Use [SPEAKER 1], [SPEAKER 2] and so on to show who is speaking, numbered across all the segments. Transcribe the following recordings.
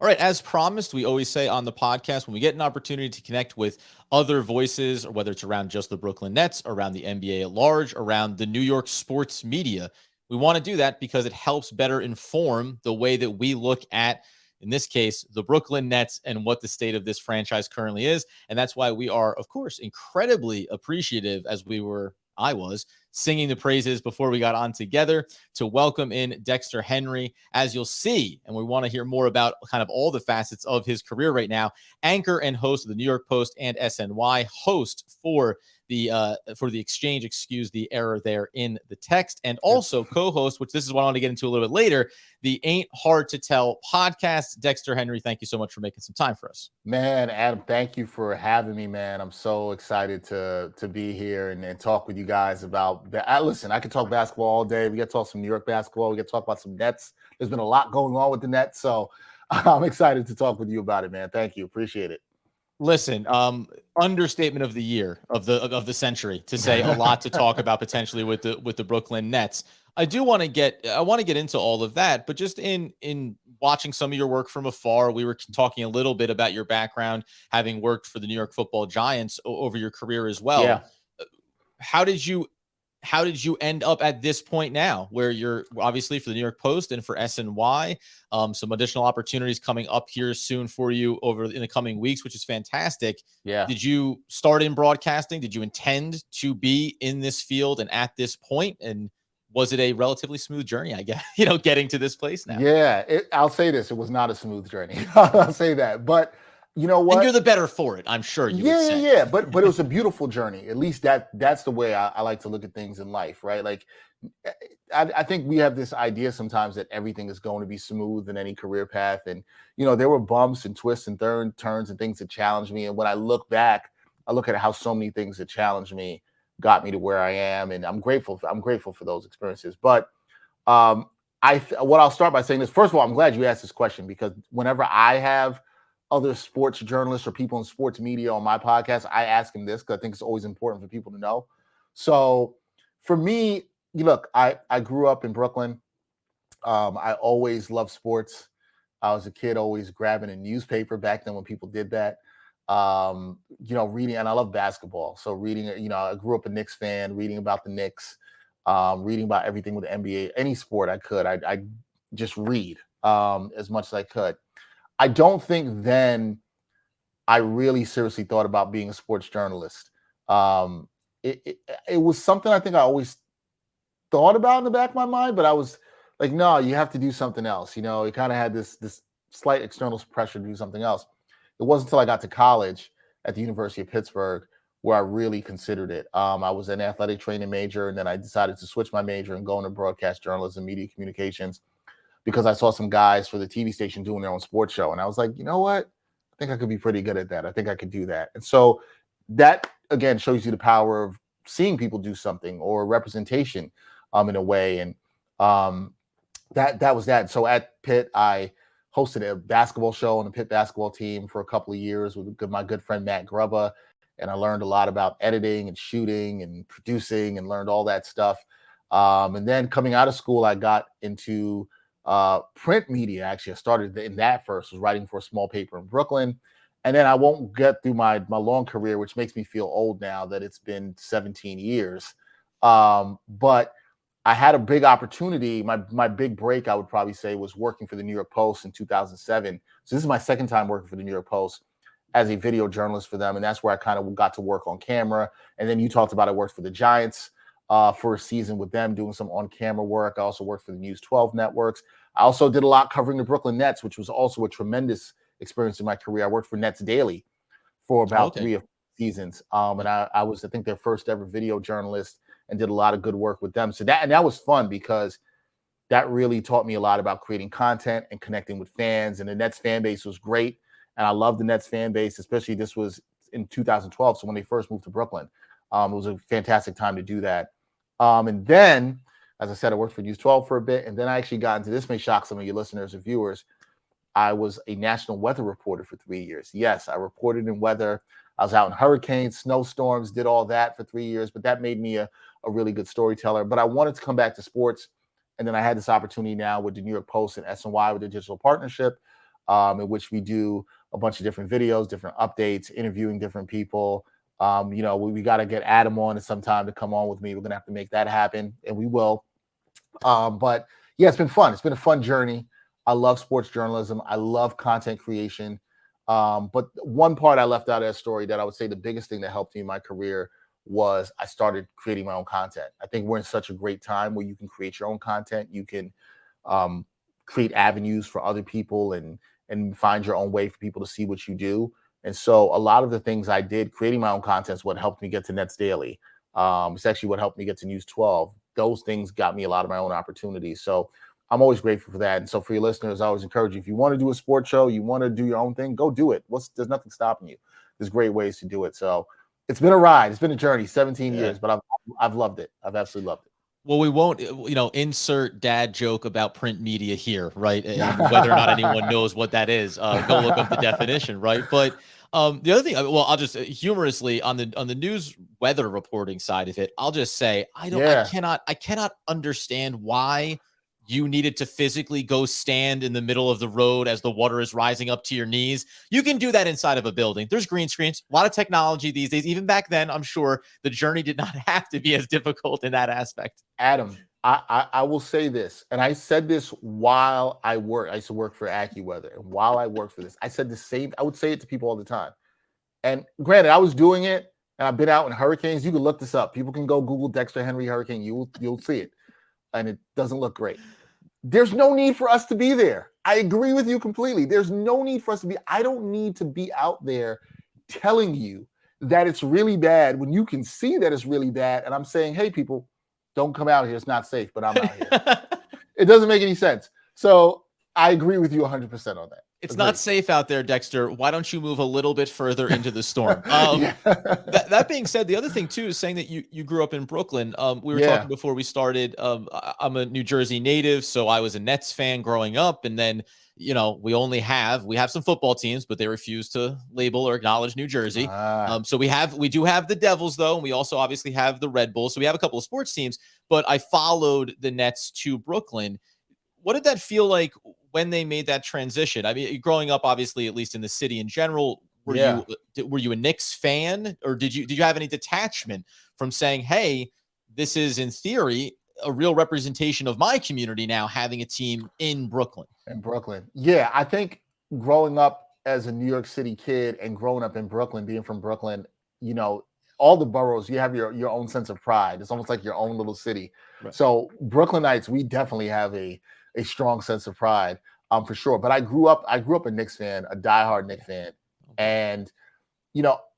[SPEAKER 1] All right, as promised, we always say on the podcast when we get an opportunity to connect with other voices, or whether it's around just the Brooklyn Nets, around the NBA at large, around the New York sports media, we want to do that because it helps better inform the way that we look at, in this case, the Brooklyn Nets and what the state of this franchise currently is. And that's why we are, of course, incredibly appreciative, as I was singing the praises before we got on together, to welcome in Dexter Henry, as you'll see. And we want to hear more about kind of all the facets of his career right now. Anchor and host of the New York Post and SNY, host for the Exchange, excuse the error there in the text, and also co-host, which this is what I want to get into a little bit later, the Ain't Hard to Tell podcast. Dexter Henry, thank you so much for making some time for us.
[SPEAKER 2] Man, Adam, thank you for having me, man. I'm so excited to be here and talk with you guys about that. Listen, I could talk basketball all day. We got to talk some New York basketball. We got to talk about some Nets. There's been a lot going on with the Nets, so I'm excited to talk with you about it, man. Thank you. Appreciate it.
[SPEAKER 1] Listen, understatement of the year, of the century, to say a lot to talk about potentially with the Brooklyn Nets. I want to get into all of that, but just in watching some of your work from afar, we were talking a little bit about your background, having worked for the New York Football Giants over your career as well.
[SPEAKER 2] Yeah.
[SPEAKER 1] How did you end up at this point now, where you're obviously for the New York Post and for SNY, some additional opportunities coming up here soon for you in the coming weeks, which is fantastic.
[SPEAKER 2] Yeah.
[SPEAKER 1] Did you start in broadcasting? Did you intend to be in this field and at this point? And was it a relatively smooth journey, I guess, getting to this place now?
[SPEAKER 2] Yeah. I'll say this. It was not a smooth journey. I'll say that. But you know what?
[SPEAKER 1] And you're the better for it, I'm sure you would say.
[SPEAKER 2] Yeah. But it was a beautiful journey. At least that's the way I like to look at things in life, right? Like, I think we have this idea sometimes that everything is going to be smooth in any career path. And, there were bumps and twists and turns and things that challenged me. And when I look back, I look at how so many things that challenged me got me to where I am. And I'm grateful for those experiences. But what I'll start by saying is, first of all, I'm glad you asked this question, because whenever I have other sports journalists or people in sports media on my podcast, I ask them this because I think it's always important for people to know. So for me, look, I grew up in Brooklyn. I always loved sports. I was a kid always grabbing a newspaper back then when people did that. Reading, and I love basketball. So reading, I grew up a Knicks fan, reading about the Knicks, reading about everything with the NBA, any sport I could. I just read as much as I could. I don't think then I really seriously thought about being a sports journalist. It was something I think I always thought about in the back of my mind, but I was like, no, you have to do something else. It kind of had this slight external pressure to do something else. It wasn't until I got to college at the University of Pittsburgh where I really considered it. I was an athletic training major, and then I decided to switch my major and go into broadcast journalism, media communications, because I saw some guys for the TV station doing their own sports show. And I was like, you know what? I think I could be pretty good at that. I think I could do that. And so that, again, shows you the power of seeing people do something, or representation in a way. And that was that. So at Pitt, I hosted a basketball show on the Pitt basketball team for a couple of years with my good friend Matt Grubba. And I learned a lot about editing and shooting and producing, and learned all that stuff. And then coming out of school, I got into print media. Actually, I started in that first, was writing for a small paper in Brooklyn. And then I won't get through my long career, which makes me feel old now that it's been 17 years. But I had a big opportunity. My big break, I would probably say, was working for the New York Post in 2007. So this is my second time working for the New York Post as a video journalist for them. And that's where I kind of got to work on camera. And then you talked about I worked for the Giants for a season with them, doing some on-camera work. I also worked for the News 12 networks. I also did a lot covering the Brooklyn Nets, which was also a tremendous experience in my career. I worked for Nets Daily for about 3 or 4 seasons. And I was, I think, their first ever video journalist, and did a lot of good work with them. So that was fun, because that really taught me a lot about creating content and connecting with fans. And the Nets fan base was great. And I love the Nets fan base, especially this was in 2012. So when they first moved to Brooklyn, it was a fantastic time to do that. And then, as I said, I worked for News 12 for a bit. And then I actually got into, this may shock some of your listeners or viewers, I was a national weather reporter for 3 years. Yes, I reported in weather. I was out in hurricanes, snowstorms, did all that for 3 years, but that made me a really good storyteller. But I wanted to come back to sports. And then I had this opportunity now with the New York Post and SNY with the digital partnership. in which we do a bunch of different videos, different updates, interviewing different people. We got to get Adam on at some time to come on with me. We're gonna have to make that happen, and we will. But yeah, it's been fun. It's been a fun journey. I love sports journalism. I love content creation. But one part I left out of that story that I would say the biggest thing that helped me in my career was I started creating my own content. I think we're in such a great time where you can create your own content. You can um, create avenues for other people and find your own way for people to see what you do. And so a lot of the things I did, creating my own content, is what helped me get to Nets Daily. It's actually what helped me get to News 12. Those things got me a lot of my own opportunities. So I'm always grateful for that. And so for your listeners, I always encourage you, if you want to do a sports show, you want to do your own thing, go do it. There's nothing stopping you. There's great ways to do it. So it's been a ride. It's been a journey, 17 years, but I've loved it. I've absolutely loved it.
[SPEAKER 1] Well, we won't, insert dad joke about print media here, right? And whether or not anyone knows what that is, go look up the definition, right? But the other thing, well, I'll just humorously on the news weather reporting side of it, I'll just say I cannot understand why you needed to physically go stand in the middle of the road as the water is rising up to your knees. You can do that inside of a building. There's green screens, a lot of technology these days. Even back then, I'm sure the journey did not have to be as difficult in that aspect.
[SPEAKER 2] Adam, I will say this, and I said this while I work. I used to work for AccuWeather, and while I worked for this, I said the same. I would say it to people all the time. And granted, I was doing it, and I've been out in hurricanes. You can look this up. People can go Google Dexter Henry hurricane. You'll see it, and it doesn't look great. There's no need for us to be there. I agree with you completely. There's no need for us to be. I don't need to be out there telling you that it's really bad when you can see that it's really bad. And I'm saying, hey, people, don't come out here. It's not safe, but I'm out here. It doesn't make any sense. So I agree with you 100% on that.
[SPEAKER 1] It's not safe out there, Dexter. Why don't you move a little bit further into the storm? That being said, the other thing too is saying that you grew up in Brooklyn. We were talking before we started. I'm a New Jersey native, so I was a Nets fan growing up, and then we have some football teams, but they refuse to label or acknowledge New Jersey. So we do have the Devils though, and we also obviously have the Red Bulls. So we have a couple of sports teams. But I followed the Nets to Brooklyn. What did that feel like when they made that transition? I mean, growing up, obviously, at least in the city in general, were you a Knicks fan, or did you have any detachment from saying, hey, this is in theory a real representation of my community now, having a team in Brooklyn?
[SPEAKER 2] Yeah, I think growing up as a New York City kid and growing up in Brooklyn, being from Brooklyn, all the boroughs, you have your own sense of pride. It's almost like your own little city. Right. So Brooklynites, we definitely have a strong sense of pride, for sure. But I grew up a Knicks fan, a diehard Knicks fan. And,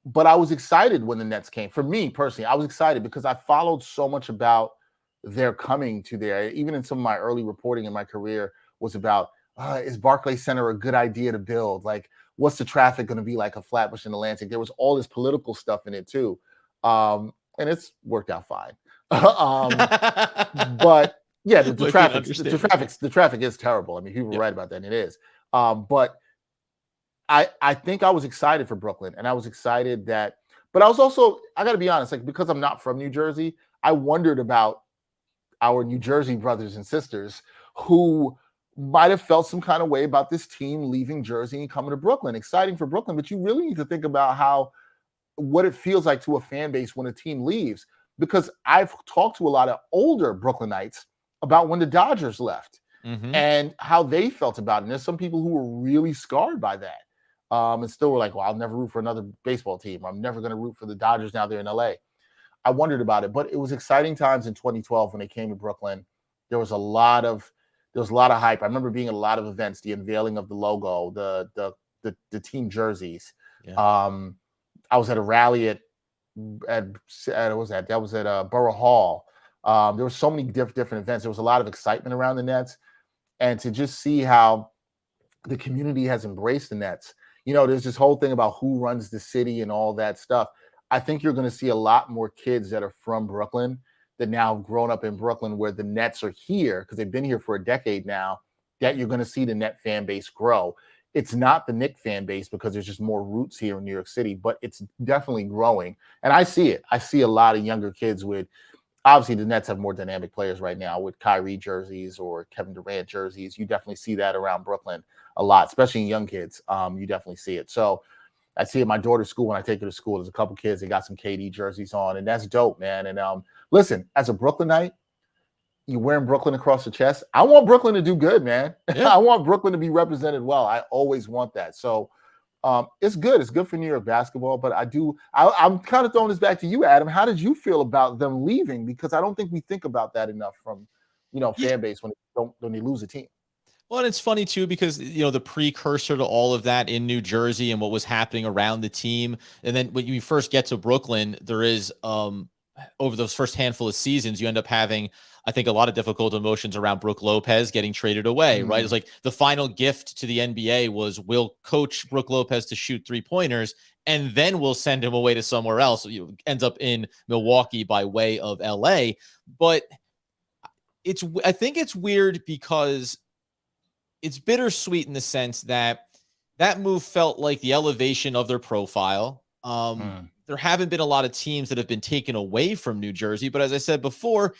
[SPEAKER 2] but I was excited when the Nets came. For me personally, I was excited because I followed so much about their coming to there. Even in some of my early reporting in my career was about, is Barclays Center a good idea to build? Like, what's the traffic going to be like a Flatbush and Atlantic? There was all this political stuff in it too. And it's worked out fine. But yeah, the traffic is terrible. I mean, people are right about that, and it is. But I think I was excited for Brooklyn, and I was excited but I was also, I got to be honest, like, because I'm not from New Jersey, I wondered about our New Jersey brothers and sisters who might have felt some kind of way about this team leaving Jersey and coming to Brooklyn. Exciting for Brooklyn, but you really need to think about what it feels like to a fan base when a team leaves, because I've talked to a lot of older Brooklynites about when the Dodgers left and how they felt about it. And there's some people who were really scarred by that and still were like, well, I'll never root for another baseball team. I'm never going to root for the Dodgers now they're in LA. I wondered about it, but it was exciting times in 2012 when they came to Brooklyn. There was a lot of hype. I remember being at a lot of events, the unveiling of the logo, the team jerseys. Yeah. I was at a rally at Borough Hall. There were so many different events. There was a lot of excitement around the Nets, and to just see how the community has embraced the Nets. There's this whole thing about who runs the city and all that stuff. I think you're going to see a lot more kids that are from Brooklyn that now have grown up in Brooklyn, where the Nets are here because they've been here for a decade now, that you're going to see the Net fan base grow. It's not the Knicks fan base because there's just more roots here in New York City, but it's definitely growing. And I see it. I see a lot of younger kids with obviously the Nets have more dynamic players right now with Kyrie jerseys or Kevin Durant jerseys. You definitely see that around Brooklyn a lot, especially in young kids. You definitely see it. So I see at my daughter's school when I take her to school, there's a couple kids that got some KD jerseys on, and that's dope, man. And listen, as a Brooklynite, you wearing Brooklyn across the chest. I want Brooklyn to do good, man.
[SPEAKER 1] Yeah.
[SPEAKER 2] I want Brooklyn to be represented well. I always want that. So it's good. It's good for New York basketball. But I'm kind of throwing this back to you, Adam. How did you feel about them leaving? Because I don't think we think about that enough from, fan base when they lose a team.
[SPEAKER 1] Well, and it's funny too because the precursor to all of that in New Jersey and what was happening around the team, and then when you first get to Brooklyn, there is over those first handful of seasons, you end up having, I think, a lot of difficult emotions around Brook Lopez getting traded away. Right? It's like the final gift to the NBA was we'll coach Brook Lopez to shoot 3-pointers, and then we'll send him away to somewhere else. Ends up in Milwaukee by way of LA, but I think it's weird because it's bittersweet in the sense that that move felt like the elevation of their profile. There haven't been a lot of teams that have been taken away from New Jersey, but as I said before,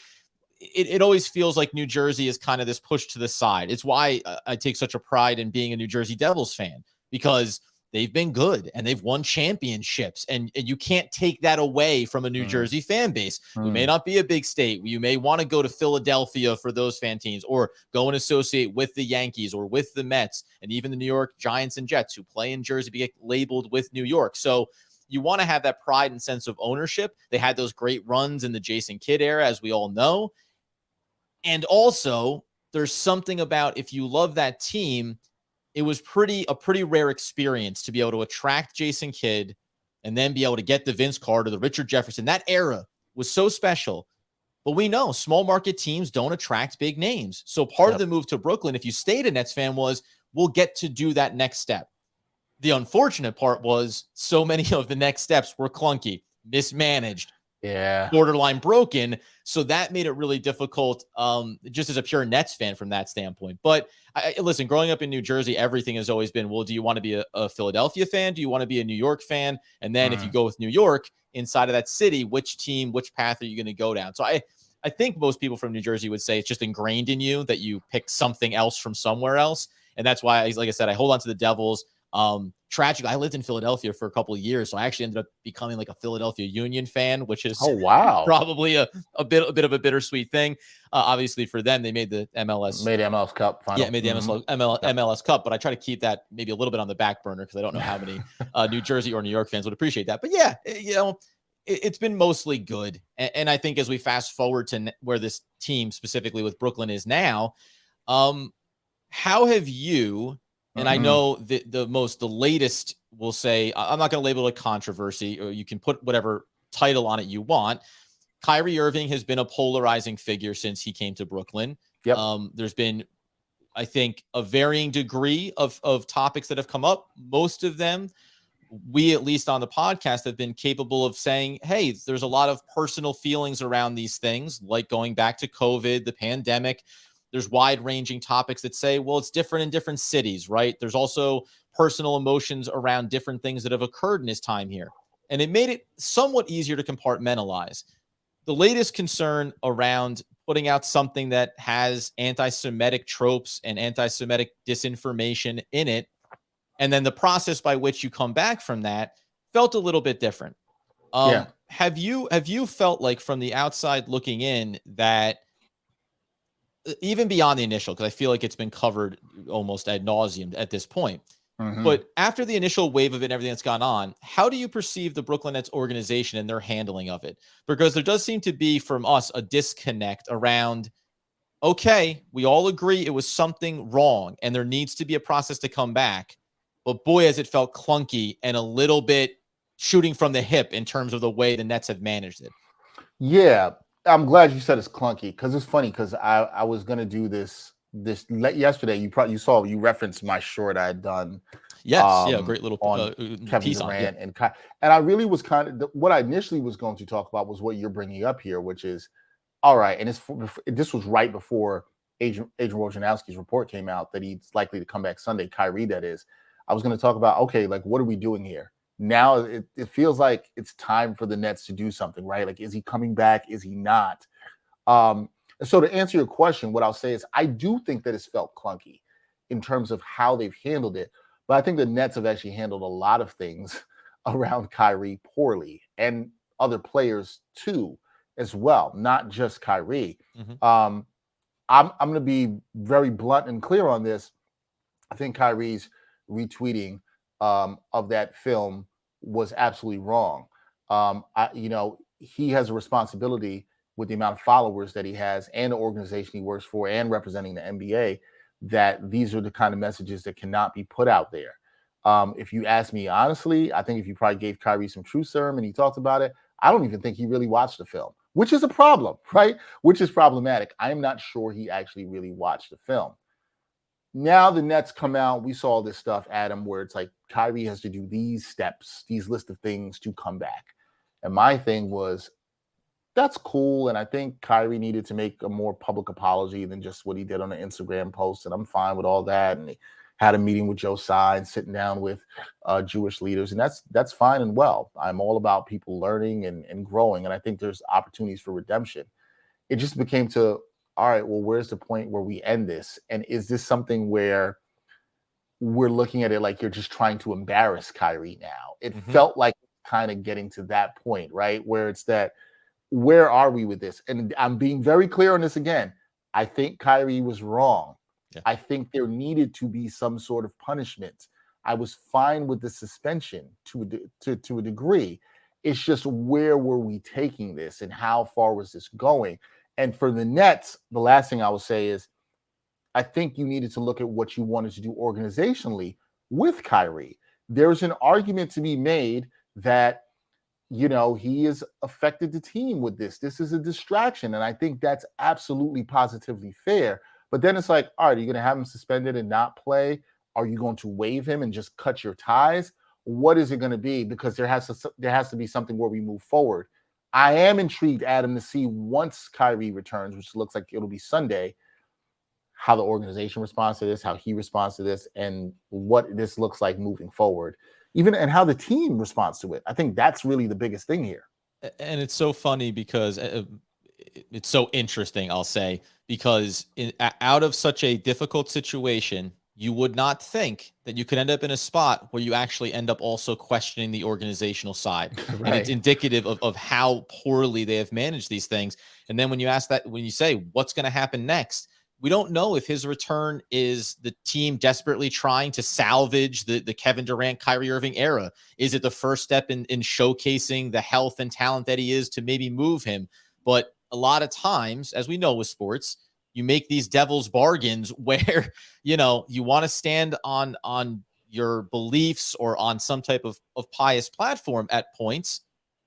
[SPEAKER 1] it always feels like New Jersey is kind of this push to the side. It's why I take such a pride in being a New Jersey Devils fan, because they've been good and they've won championships, and you can't take that away from a New Jersey fan base. We may not be a big state. You may want to go to Philadelphia for those fan teams, or go and associate with the Yankees or with the Mets, and even the New York Giants and Jets who play in Jersey get labeled with New York. So you want to have that pride and sense of ownership. They had those great runs in the Jason Kidd era, as we all know. And also, there's something about, if you love that team, it was a pretty rare experience to be able to attract Jason Kidd and then be able to get the Vince Carter, the Richard Jefferson. That era was so special. But we know small market teams don't attract big names. So part of the move to Brooklyn, if you stayed a Nets fan, was we'll get to do that next step. The unfortunate part was so many of the next steps were clunky, mismanaged, borderline broken. So that made it really difficult, just as a pure Nets fan from that standpoint. But listen, growing up in New Jersey, everything has always been, well, do you want to be a Philadelphia fan? Do you want to be a New York fan? And then if you go with New York, inside of that city, which team, which path are you going to go down? So I think most people from New Jersey would say it's just ingrained in you that you pick something else from somewhere else. And that's why, like I said, I hold on to the Devils. Tragically, I lived in Philadelphia for a couple of years, so I actually ended up becoming like a Philadelphia Union fan, which is probably a bit of a bittersweet thing. Obviously, for them, they made the
[SPEAKER 2] MLS Cup final.
[SPEAKER 1] Yeah, made the MLS Cup, but I try to keep that maybe a little bit on the back burner because I don't know how many New Jersey or New York fans would appreciate that. But yeah, it's been mostly good, and I think as we fast forward to where this team specifically with Brooklyn is now, how have you? And I know the latest, we'll say, I'm not going to label it a controversy, or you can put whatever title on it you want. Kyrie Irving has been a polarizing figure since he came to Brooklyn. There's been, I think, a varying degree of topics that have come up. Most of them, we, at least on the podcast, have been capable of saying, hey, there's a lot of personal feelings around these things, like going back to COVID, the pandemic. There's wide-ranging topics that say, well, it's different in different cities, right? There's also personal emotions around different things that have occurred in his time here. And it made it somewhat easier to compartmentalize. The latest concern around putting out something that has anti-Semitic tropes and anti-Semitic disinformation in it, and then the process by which you come back from that, felt a little bit different. Have you felt like, from the outside looking in, that even beyond the initial, because I feel like it's been covered almost ad nauseum at this point, but after the initial wave of it and everything that's gone on, how do you perceive the Brooklyn Nets organization and their handling of it? Because there does seem to be, from us, a disconnect around, okay, we all agree it was something wrong and there needs to be a process to come back. But boy, has it felt clunky and a little bit shooting from the hip in terms of the way the Nets have managed it.
[SPEAKER 2] Yeah, I'm glad you said it's clunky, because it's funny, because I was going to do this yesterday. You referenced my short I had done.
[SPEAKER 1] Yes, great little
[SPEAKER 2] on Kevin
[SPEAKER 1] piece
[SPEAKER 2] Durant and I really was what I initially was going to talk about was what you're bringing up here, which is all right. And this was right before Adrian Wojnarowski's report came out that he's likely to come back Sunday. Kyrie, that is. I was going to talk about, okay, like, what are we doing here? Now it feels like it's time for the Nets to do something, right? Like, is he coming back? Is he not? So to answer your question, what I'll say is I do think that it's felt clunky in terms of how they've handled it. But I think the Nets have actually handled a lot of things around Kyrie poorly, and other players too, as well, not just Kyrie.
[SPEAKER 1] Mhm.
[SPEAKER 2] Um, I'm going to be very blunt and clear on this. I think Kyrie's retweeting of that film was absolutely wrong. He has a responsibility with the amount of followers that he has and the organization he works for and representing the NBA, that these are the kind of messages that cannot be put out there. If you ask me honestly, I think if you probably gave Kyrie some true serum and he talked about it, I don't even think he really watched the film, which is a problem, right? Which is problematic. I am not sure he actually really watched the film. Now the Nets come out. We saw this stuff, Adam, where it's like Kyrie has to do these steps, these list of things to come back. And my thing was, that's cool. And I think Kyrie needed to make a more public apology than just what he did on the Instagram post. And I'm fine with all that. And he had a meeting with Joe Tsai and sitting down with Jewish leaders. And that's fine and well. I'm all about people learning and growing. And I think there's opportunities for redemption. It just became to, all right, well, where's the point where we end this? And is this something where we're looking at it like you're just trying to embarrass Kyrie now? It felt like kind of getting to that point, right? Where it's that, where are we with this? And I'm being very clear on this again. I think Kyrie was wrong.
[SPEAKER 1] Yeah.
[SPEAKER 2] I think there needed to be some sort of punishment. I was fine with the suspension to a degree. It's just, where were we taking this and how far was this going? And for the Nets, the last thing I will say is, I think you needed to look at what you wanted to do organizationally with Kyrie. There's an argument to be made that, he has affected the team with this. This is a distraction. And I think that's absolutely positively fair. But then it's like, all right, are you going to have him suspended and not play? Are you going to waive him and just cut your ties? What is it going to be? Because there has to be something where we move forward. I am intrigued, Adam, to see once Kyrie returns, which looks like it'll be Sunday, how the organization responds to this, how he responds to this, and what this looks like moving forward, and how the team responds to it. I think that's really the biggest thing here.
[SPEAKER 1] And it's so funny because it's so interesting, I'll say, because out of such a difficult situation, you would not think that you could end up in a spot where you actually end up also questioning the organizational side.
[SPEAKER 2] Right.
[SPEAKER 1] And it's indicative of how poorly they have managed these things. And then when you say, what's going to happen next? We don't know if his return is the team desperately trying to salvage the Kevin Durant, Kyrie Irving era. Is it the first step in showcasing the health and talent that he is to maybe move him? But a lot of times, as we know with sports, you make these devil's bargains where, you want to stand on your beliefs or on some type of pious platform at points.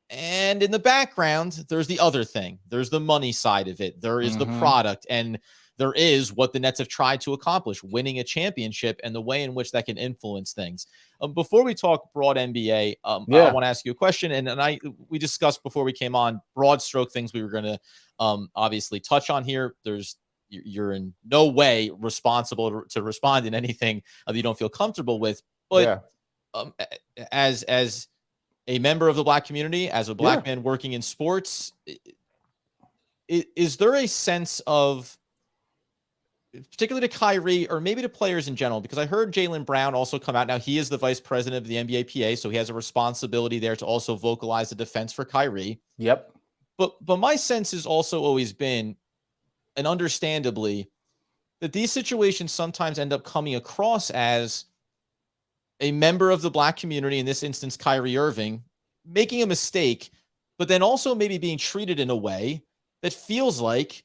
[SPEAKER 1] And in the background, there's the other thing. There's the money side of it. There is the product, and there is what the Nets have tried to accomplish, winning a championship, and the way in which that can influence things. Before we talk broad NBA, I want to ask you a question. And we discussed before we came on broad stroke things we were going to obviously touch on here. You're in no way responsible to respond in anything that you don't feel comfortable with. But as a member of the Black community, as a Black man working in sports, is there a sense of, particularly to Kyrie or maybe to players in general, because I heard Jaylen Brown also come out. Now, he is the vice president of the NBA PA, so he has a responsibility there to also vocalize the defense for Kyrie.
[SPEAKER 2] Yep.
[SPEAKER 1] But my sense has also always been, and understandably, that these situations sometimes end up coming across as a member of the Black community, in this instance, Kyrie Irving, making a mistake, but then also maybe being treated in a way that feels like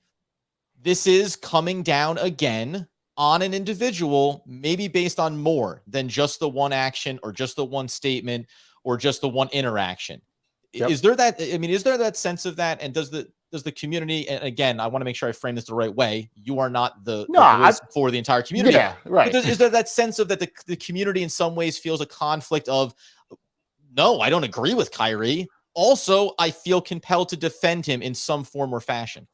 [SPEAKER 1] this is coming down again on an individual, maybe based on more than just the one action or just the one statement or just the one interaction. Yep. Is there that sense of that? And does the community, and again, I want to make sure I frame this the right way. You are not the voice for the entire community.
[SPEAKER 2] Yeah, right.
[SPEAKER 1] But is there that sense of that the community in some ways feels a conflict of, no, I don't agree with Kyrie. Also, I feel compelled to defend him in some form or fashion.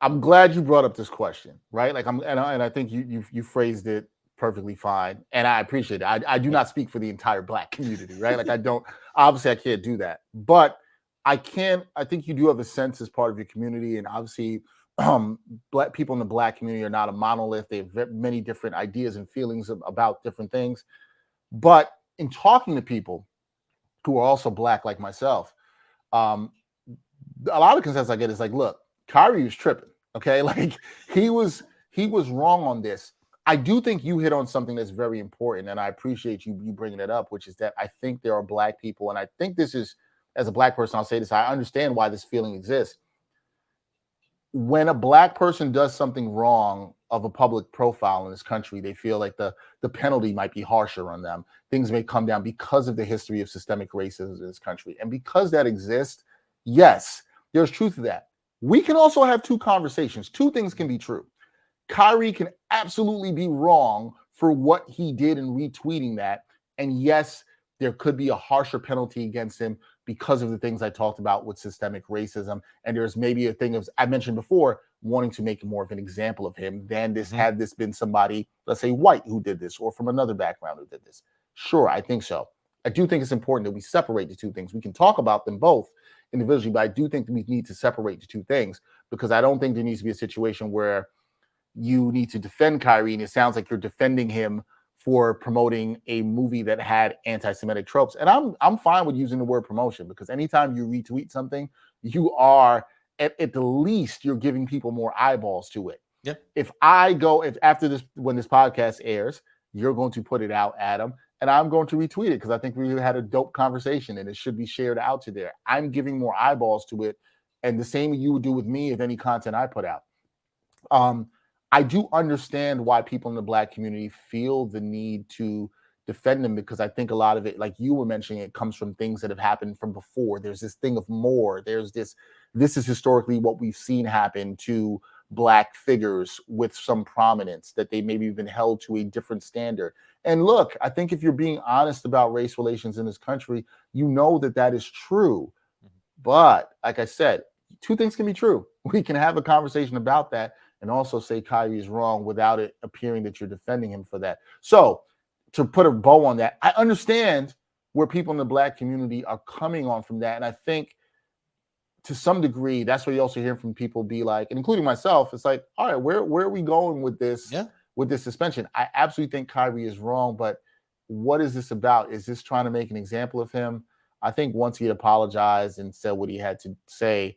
[SPEAKER 2] I'm glad you brought up this question, right? Like and I think you phrased it perfectly fine, and I appreciate it. I do not speak for the entire Black community, right? Like I can't do that, but I think you do have a sense as part of your community, and obviously, black people in the black community are not a monolith. They have many different ideas and feelings about different things. But in talking to people who are also black, like myself, um, a lot of consensus I get is like, look, Kyrie was tripping. Okay, like he was wrong on this. I do think you hit on something that's very important, and I appreciate you bringing it up, which is that I think there are black people, and I think this is, as a black person, I'll say this: I understand why this feeling exists. When a black person does something wrong of a public profile in this country, they feel like the penalty might be harsher on them. Things may come down because of the history of systemic racism in this country, and because that exists, yes, there's truth to that. We can also have two conversations. Two things can be true. Kyrie can absolutely be wrong for what he did in retweeting that. And yes, there could be a harsher penalty against him because of the things I talked about with systemic racism. And there's maybe a thing of, I mentioned before, wanting to make more of an example of him than this had this been somebody, let's say white, who did this, or from another background who did this. Sure, I think so. I do think it's important that we separate the two things. We can talk about them both individually, but I do think that we need to separate the two things, because I don't think there needs to be a situation where you need to defend Kyrie, and it sounds like you're defending him for promoting a movie that had anti-Semitic tropes. And I'm fine with using the word promotion, because anytime you retweet something, you are at the least you're giving people more eyeballs to it.
[SPEAKER 1] Yep.
[SPEAKER 2] If after this, when this podcast airs, you're going to put it out, Adam, and I'm going to retweet it because I think we had a dope conversation and it should be shared out to there. I'm giving more eyeballs to it, and the same you would do with me with any content I put out. I do understand why people in the black community feel the need to defend them, because I think a lot of it, like you were mentioning, it comes from things that have happened from before. There's this thing of more. There's this is historically what we've seen happen to black figures with some prominence, that they maybe been held to a different standard. And look, I think if you're being honest about race relations in this country, you know that that is true. But like I said, two things can be true. We can have a conversation about that and also say Kyrie is wrong without it appearing that you're defending him for that. So to put a bow on that, I understand where people in the black community are coming on from that. And I think to some degree, that's what you also hear from people be like, and including myself, it's like, all right, where are we going with this, with this suspension? I absolutely think Kyrie is wrong, but what is this about? Is this trying to make an example of him? I think once he had apologized and said what he had to say,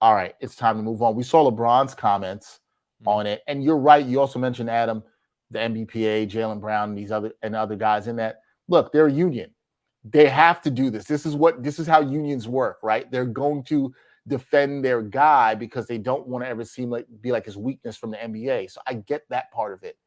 [SPEAKER 2] all right, it's time to move on. We saw LeBron's comments on it. And you're right. You also mentioned, Adam, the NBPA, Jaylen Brown, and other guys in that. Look, they're a union. They have to do this. This is how unions work, right? They're going to defend their guy because they don't want to ever be like his weakness from the NBA. So I get that part of it.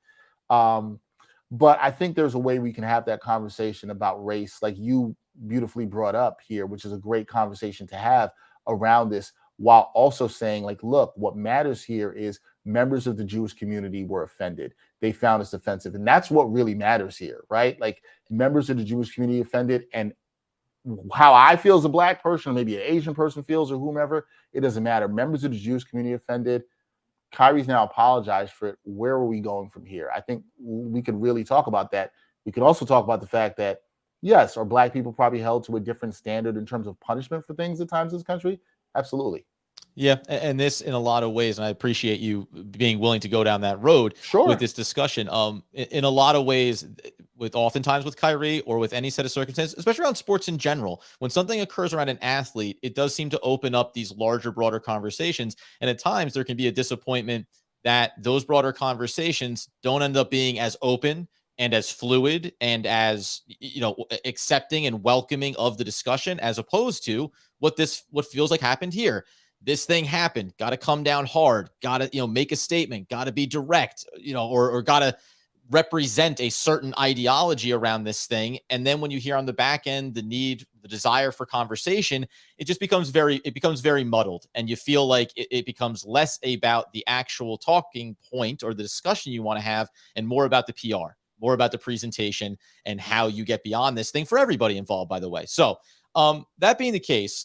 [SPEAKER 2] But I think there's a way we can have that conversation about race, like you beautifully brought up here, which is a great conversation to have around this, while also saying, like, look, what matters here is members of the Jewish community were offended. They found us offensive. And that's what really matters here, right? Like, members of the Jewish community offended, and how I feel as a black person, or maybe an Asian person feels, or whomever, it doesn't matter. Members of the Jewish community offended. Kyrie's now apologized for it. Where are we going from here? I think we could really talk about that. We could also talk about the fact that, yes, are black people probably held to a different standard in terms of punishment for things at times in this country? Absolutely.
[SPEAKER 1] Yeah. And this, in a lot of ways, and I appreciate you being willing to go down that road with this discussion. In a lot of ways, oftentimes with Kyrie or with any set of circumstances, especially around sports in general, when something occurs around an athlete, it does seem to open up these larger, broader conversations. And at times there can be a disappointment that those broader conversations don't end up being as open and as fluid and as, accepting and welcoming of the discussion, as opposed to what feels like happened here. This thing happened, got to come down hard, got to, make a statement, got to be direct, or got to represent a certain ideology around this thing. And then when you hear on the back end, the desire for conversation, it becomes very muddled. And you feel like it becomes less about the actual talking point or the discussion you want to have, and more about the PR, more about the presentation and how you get beyond this thing for everybody involved, by the way. So that being the case,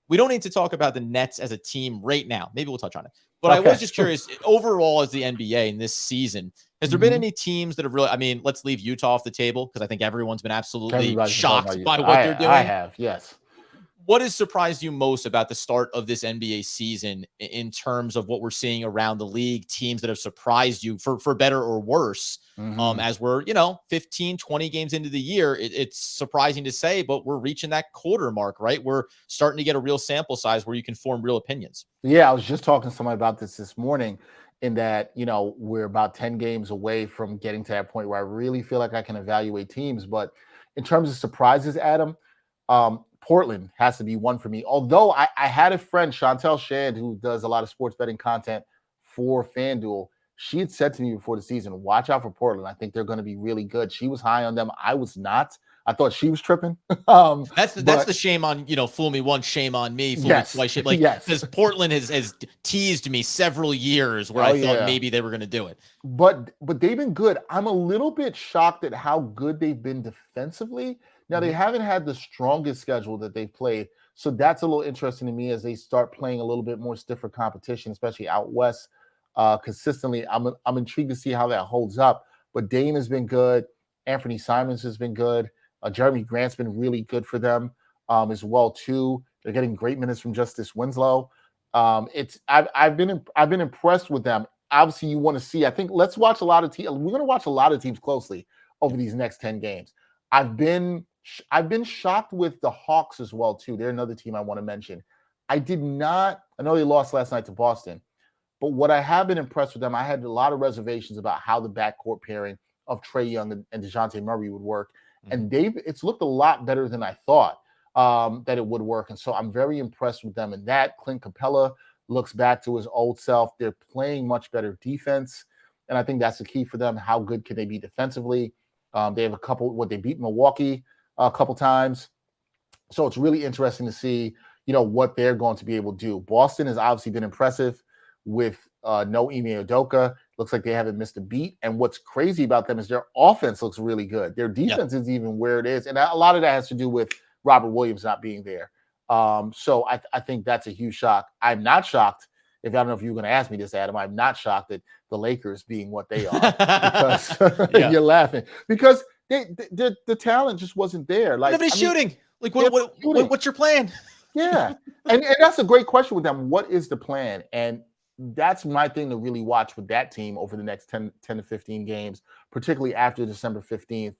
[SPEAKER 1] we don't need to talk about the Nets as a team right now. Maybe we'll touch on it. But I was just curious, overall, as the NBA in this season, has there been any teams that have really, let's leave Utah off the table, because I think everyone's been absolutely shocked by what they're doing.
[SPEAKER 2] I have, yes.
[SPEAKER 1] what has surprised you most about the start of this NBA season in terms of what we're seeing around the league, teams that have surprised you for better or worse?
[SPEAKER 2] Hmm.
[SPEAKER 1] As we're, 15, 20 games into the year, it's surprising to say, but we're reaching that quarter mark, right? We're starting to get a real sample size where you can form real opinions.
[SPEAKER 2] Yeah, I was just talking to somebody about this morning, in that, we're about 10 games away from getting to that point where I really feel like I can evaluate teams. But in terms of surprises, Adam, Portland has to be one for me. Although I had a friend, Chantel Shand, who does a lot of sports betting content for FanDuel. She had said to me before the season, watch out for Portland. I think they're going to be really good. She was high on them. I was not. I thought she was tripping.
[SPEAKER 1] That's the
[SPEAKER 2] But
[SPEAKER 1] shame on, fool me once, shame on me, fool me
[SPEAKER 2] yes,
[SPEAKER 1] twice. Shame, like,
[SPEAKER 2] yes.
[SPEAKER 1] because Portland has teased me several years where
[SPEAKER 2] Oh,
[SPEAKER 1] I thought
[SPEAKER 2] yeah.
[SPEAKER 1] maybe they were going to do it.
[SPEAKER 2] But they've been good. I'm a little bit shocked at how good they've been defensively. Now, they
[SPEAKER 1] Mhm.
[SPEAKER 2] haven't had the strongest schedule that they've played, so that's a little interesting to me as they start playing a little bit more stiffer competition, especially out west. Consistently, I'm intrigued to see how that holds up. But Dame has been good. Anthony Simons has been good. Jeremy Grant's been really good for them, as well too. They're getting great minutes from Justice Winslow. I've been impressed with them. Obviously, you want to see. I think let's watch a lot of teams. We're going to watch a lot of teams closely over these next 10 games. I've been shocked with the Hawks as well too. They're another team I want to mention. I did not. I know they lost last night to Boston, but what I have been impressed with them, I had a lot of reservations about how the backcourt pairing of Trae Young and DeJounte Murray would work.
[SPEAKER 1] Mhm.
[SPEAKER 2] And it's looked a lot better than I thought that it would work. And so I'm very impressed with them in that. Clint Capella looks back to his old self. They're playing much better defense. And I think that's the key for them. How good can they be defensively? They have they beat Milwaukee a couple times. So it's really interesting to see, what they're going to be able to do. Boston has obviously been impressive with no Ime Udoka. Looks like they haven't missed a beat. And what's crazy about them is their offense looks really good. Their
[SPEAKER 1] Yeah.
[SPEAKER 2] defense is even where it is. And a lot of that has to do with Robert Williams not being there. So I think that's a huge shock. I'm not shocked. If I don't know if you're going to ask me this, Adam, I'm not shocked at the Lakers being what they are, because
[SPEAKER 1] Yeah.
[SPEAKER 2] you're laughing, because the talent just wasn't there. Like,
[SPEAKER 1] Nobody's
[SPEAKER 2] I mean,
[SPEAKER 1] shooting. Like,
[SPEAKER 2] they're shooting.
[SPEAKER 1] what's your plan?
[SPEAKER 2] Yeah. And that's a great question with them. What is the plan? And that's my thing to really watch with that team over the next 10 to 15 games, particularly after December 15th.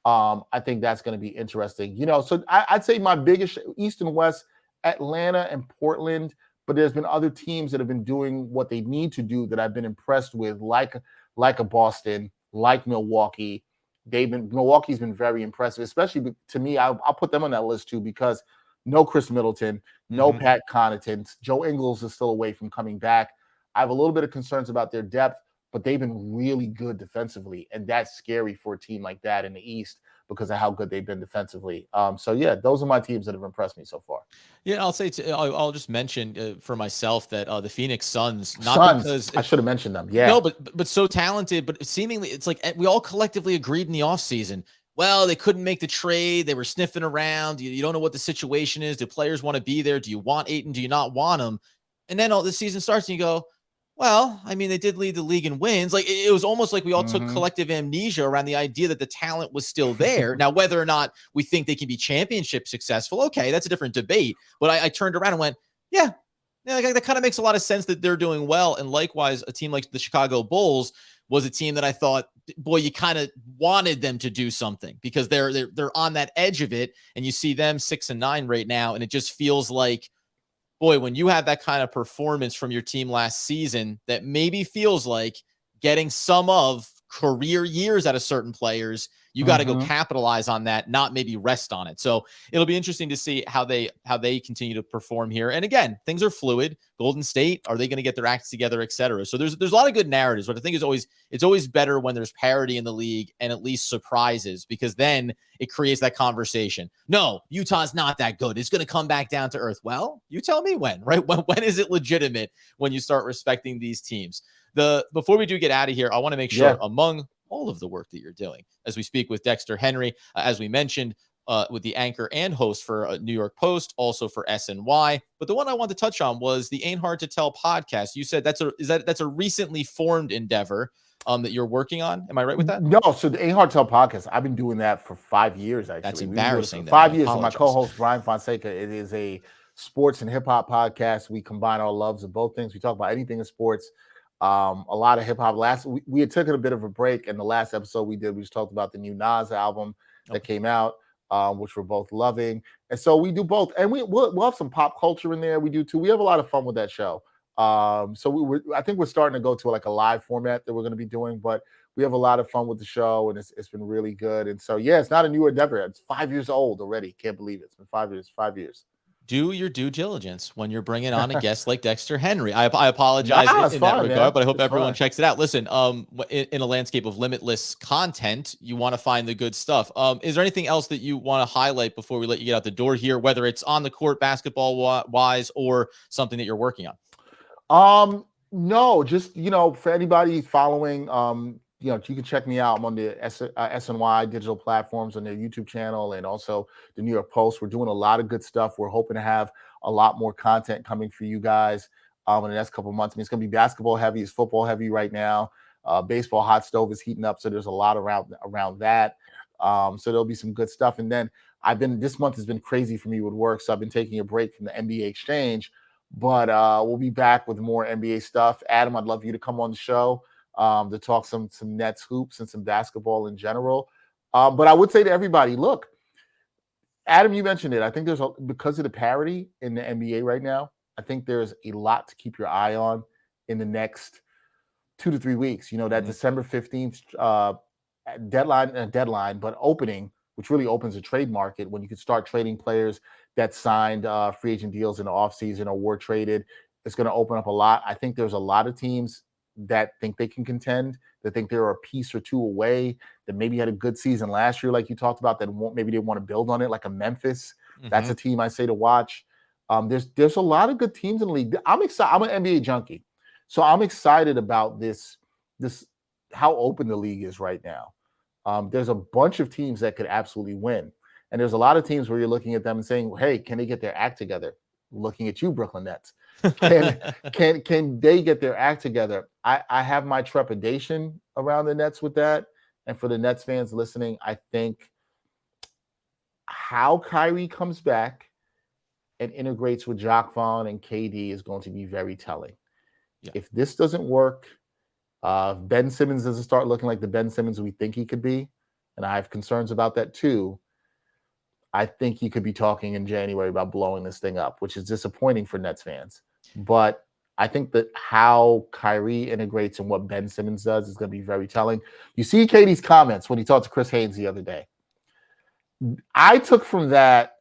[SPEAKER 2] I think that's going to be interesting. So I'd say my biggest East and West, Atlanta and Portland, but there's been other teams that have been doing what they need to do that I've been impressed with, like a Boston, like Milwaukee. Milwaukee's been very impressive, especially to me. I'll put them on that list too, because no Chris Middleton, no
[SPEAKER 1] Mhm.
[SPEAKER 2] Pat Connaughton. Joe Ingles is still away from coming back. I have a little bit of concerns about their depth, but they've been really good defensively, and that's scary for a team like that in the East because of how good they've been defensively. So yeah, those are my teams that have impressed me so far.
[SPEAKER 1] Yeah, I'll just mention for myself that the Phoenix Suns, not
[SPEAKER 2] Suns,
[SPEAKER 1] because
[SPEAKER 2] I should have mentioned them.
[SPEAKER 1] no,
[SPEAKER 2] Yeah.
[SPEAKER 1] but so talented, but seemingly it's like we all collectively agreed in the offseason. Well, they couldn't make the trade. They were sniffing around. You don't know what the situation is. Do players want to be there? Do you want Aiton? Do you not want him? And then all the season starts and you go, well, I mean, they did lead the league in wins. Like it was almost like we all took
[SPEAKER 2] Hmm.
[SPEAKER 1] collective amnesia around the idea that the talent was still there. Now, whether or not we think they can be championship successful, okay, that's a different debate. But I turned around and went, yeah, yeah, like, that kind of makes a lot of sense that they're doing well. And likewise, a team like the Chicago Bulls was a team that I thought, boy, you kind of wanted them to do something because they're on that edge of it. And you see them 6-9 right now, and it just feels like, boy, when you have that kind of performance from your team last season, that maybe feels like getting some of career years out of certain players, you got to go
[SPEAKER 2] Hmm.
[SPEAKER 1] capitalize on that, not maybe rest on it. So it'll be interesting to see how they continue to perform here. And again, things are fluid. Golden State, are they going to get their acts together, et cetera? So there's a lot of good narratives, but I think it's always better when there's parity in the league and at least surprises, because then it creates that conversation. No, Utah's not that good. It's going to come back down to earth. Well, you tell me when, right? When is it legitimate when you start respecting these teams? Before we do get out of here, I want to make sure,
[SPEAKER 2] Yeah.
[SPEAKER 1] among all of the work that you're doing, as we speak with Dexter Henry, as we mentioned, with the anchor and host for New York Post, also for SNY. But the one I wanted to touch on was the Ain't Hard to Tell podcast. You said that's a recently formed endeavor. that you're working on. Am I right with that?
[SPEAKER 2] No, so the Ain't Hard to Tell podcast, I've been doing that for 5 years,
[SPEAKER 1] That's
[SPEAKER 2] actually. We've been doing it for
[SPEAKER 1] embarrassing then. I
[SPEAKER 2] 5 years. So my
[SPEAKER 1] apologize.
[SPEAKER 2] co-host, Brian Fonseca, it is a sports and hip-hop podcast. We combine our loves of both things. We talk about anything in sports, a lot of hip-hop. We had taken a bit of a break, and the last episode we did, we just talked about the new Nas album that came out, which we're both loving. And so we do both. And we'll have some pop culture in there. We do too. We have a lot of fun with that show. So I think we're starting to go to like a live format that we're going to be doing, but we have a lot of fun with the show, and it's been really good. And so, yeah, it's not a new endeavor. It's 5 years old already. Can't believe it. It's been 5 years. 5 years.
[SPEAKER 1] Do your due diligence when you're bringing on a guest like Dexter Henry. I apologize
[SPEAKER 2] Nah,
[SPEAKER 1] in that regard,
[SPEAKER 2] man.
[SPEAKER 1] but I hope
[SPEAKER 2] It's
[SPEAKER 1] everyone
[SPEAKER 2] fine.
[SPEAKER 1] checks it out. Listen, in a landscape of limitless content, you want to find the good stuff. Is there anything else that you want to highlight before we let you get out the door here, whether it's on the court basketball wise or something that you're working on?
[SPEAKER 2] No, just for anybody following, you can check me out. I'm on the SNY digital platforms on their YouTube channel and also the New York Post. We're doing a lot of good stuff. We're hoping to have a lot more content coming for you guys in the next couple of months. I mean, it's going to be basketball heavy, it's football heavy right now. Baseball hot stove is heating up, so there's a lot around that. So there'll be some good stuff. And then this month has been crazy for me with work, so I've been taking a break from the NBA exchange. But we'll be back with more NBA stuff. Adam, I'd love you to come on the show to talk some Nets hoops and some basketball in general. But I would say to everybody, look, Adam, you mentioned it. I think because of the parity in the NBA right now, I think there's a lot to keep your eye on in the next 2 to 3 weeks. That December 15th deadline, but opening, which really opens a trade market when you can start trading players that signed free agent deals in the offseason or were traded. It's going to open up a lot. I think there's a lot of teams that think they can contend, that think they're a piece or two away, that maybe had a good season last year, like you talked about, that maybe they want to build on it, like a Memphis. That's a team I say to watch. There's a lot of good teams in the league. I'm excited. I'm an NBA junkie, so I'm excited about this how open the league is right now. There's a bunch of teams that could absolutely win. And there's a lot of teams where you're looking at them and saying, hey, can they get their act together? Looking at you, Brooklyn Nets. Can they get their act together? I have my trepidation around the Nets with that. And for the Nets fans listening, I think how Kyrie comes back and integrates with Jacques Vaughn and KD is going to be very telling. Yeah. If this doesn't work, Ben Simmons doesn't start looking like the Ben Simmons we think he could be, and I have concerns about that too, I think he could be talking in January about blowing this thing up, which is disappointing for Nets fans. But I think that how Kyrie integrates and what Ben Simmons does is going to be very telling. You see KD's comments when he talked to Chris Haynes the other day. I took from that,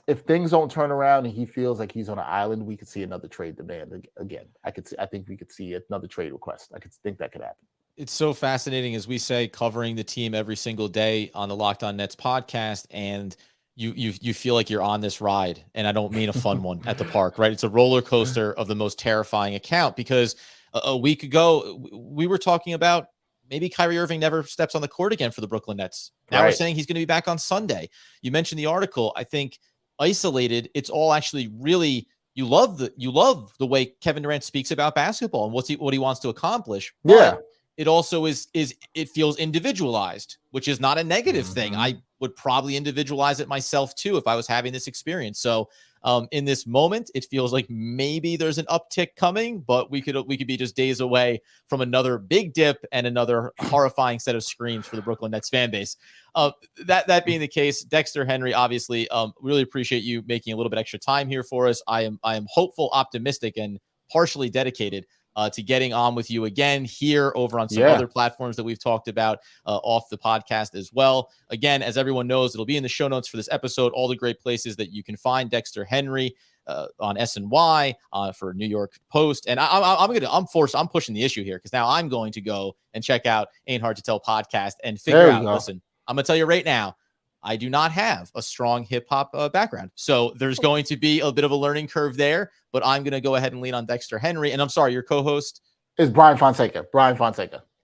[SPEAKER 2] if things don't turn around and he feels like he's on an island, we could see another trade demand again. I think we could see another trade request. I could think that could happen.
[SPEAKER 1] It's so fascinating, as we say, covering the team every single day on the Locked On Nets podcast, and you feel like you're on this ride, and I don't mean a fun one at the park, right? It's a roller coaster of the most terrifying account, because a week ago we were talking about maybe Kyrie Irving never steps on the court again for the Brooklyn Nets. Now we're saying he's going to be back on Sunday. You mentioned the article. I think isolated, it's all actually really, you love the way Kevin Durant speaks about basketball and what he wants to accomplish.
[SPEAKER 2] Yeah.
[SPEAKER 1] But it also it feels individualized, which is not a negative thing. I would probably individualize it myself too if I was having this experience. So in this moment, it feels like maybe there's an uptick coming, but we could be just days away from another big dip and another horrifying set of screams for the Brooklyn Nets fan base. That being the case, Dexter Henry, obviously, really appreciate you making a little bit extra time here for us. I am hopeful, optimistic, and partially dedicated to getting on with you again here over on some other platforms that we've talked about off the podcast as well. Again, as everyone knows, it'll be in the show notes for this episode, all the great places that you can find Dexter Henry on SNY, for New York Post. And I'm pushing the issue here, because now I'm going to go and check out Ain't Hard to Tell podcast and figure out, listen, I'm going to tell you right now, I do not have a strong hip hop background. So there's going to be a bit of a learning curve there, but I'm going to go ahead and lean on Dexter Henry. And I'm sorry, your co-host
[SPEAKER 2] is Brian Fonseca.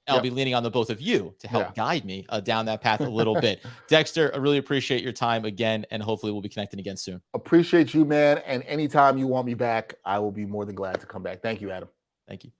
[SPEAKER 1] I'll be leaning on the both of you to help guide me down that path a little bit. Dexter, I really appreciate your time again, and hopefully we'll be connecting again soon.
[SPEAKER 2] Appreciate you, man. And anytime you want me back, I will be more than glad to come back. Thank you, Adam.
[SPEAKER 1] Thank you.